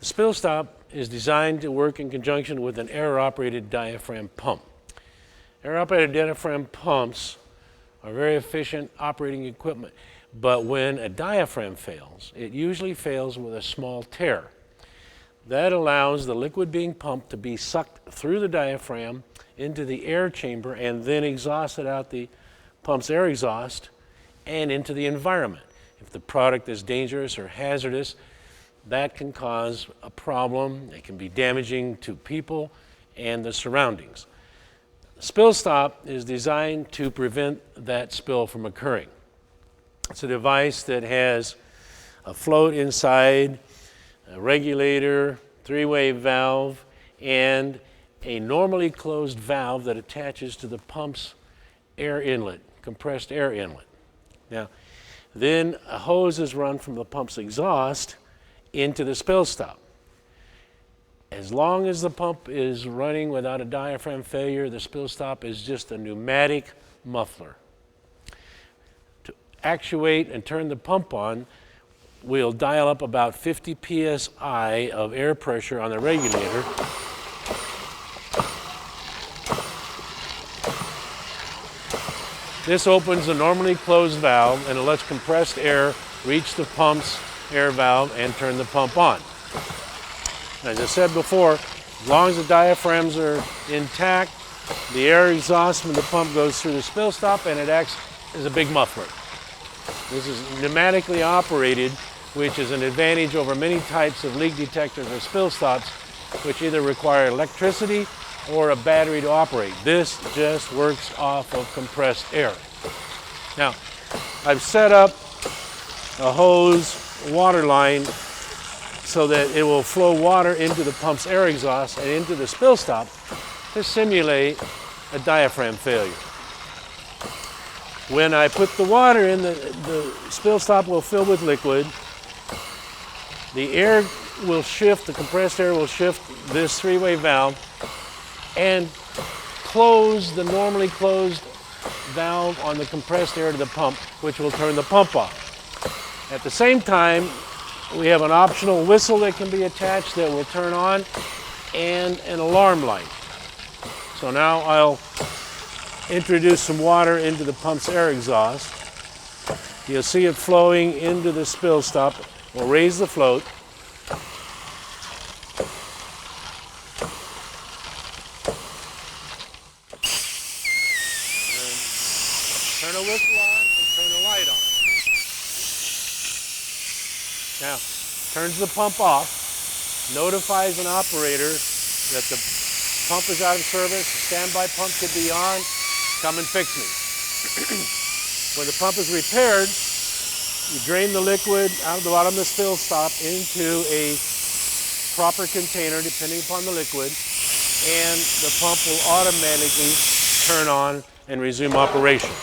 The spill stop is designed to work in conjunction with an air-operated diaphragm pump. Air-operated diaphragm pumps are very efficient operating equipment, but when a diaphragm fails, it usually fails with a small tear. That allows the liquid being pumped to be sucked through the diaphragm into the air chamber and then exhausted out the pump's air exhaust and into the environment. If the product is dangerous or hazardous, that can cause a problem. It can be damaging to people and the surroundings. SPILLSTOP is designed to prevent that spill from occurring. It's a device that has a float inside, a regulator, three-way valve, and a normally closed valve that attaches to the pump's air inlet, compressed air inlet. Now, then a hose is run from the pump's exhaust into the spill stop. As long as the pump is running without a diaphragm failure, the spill stop is just a pneumatic muffler. To actuate and turn the pump on, we'll dial up about 50 psi of air pressure on the regulator. This opens the normally closed valve and it lets compressed air reach the pump's air valve and turn the pump on. As I said before, as long as the diaphragms are intact, the air exhaust from the pump goes through the spill stop and it acts as a big muffler. This is pneumatically operated, which is an advantage over many types of leak detectors or spill stops, which either require electricity or a battery to operate. This just works off of compressed air. Now, I've set up a hose water line so that it will flow water into the pump's air exhaust and into the spill stop to simulate a diaphragm failure. When I put the water in, the spill stop will fill with liquid. The air will shift, the compressed air will shift this three-way valve and close the normally closed valve on the compressed air to the pump, which will turn the pump off. At the same time, we have an optional whistle that can be attached that will turn on and an alarm light. So now I'll introduce some water into the pump's air exhaust. You'll see it flowing into the spill stop. We'll raise the float. Turn a whistle on and turn a light on. Now, turns the pump off, notifies an operator that the pump is out of service, the standby pump could be on, come and fix me. When the pump is repaired, you drain the liquid out of the bottom of the spill stop into a proper container, depending upon the liquid, and the pump will automatically turn on and resume operation.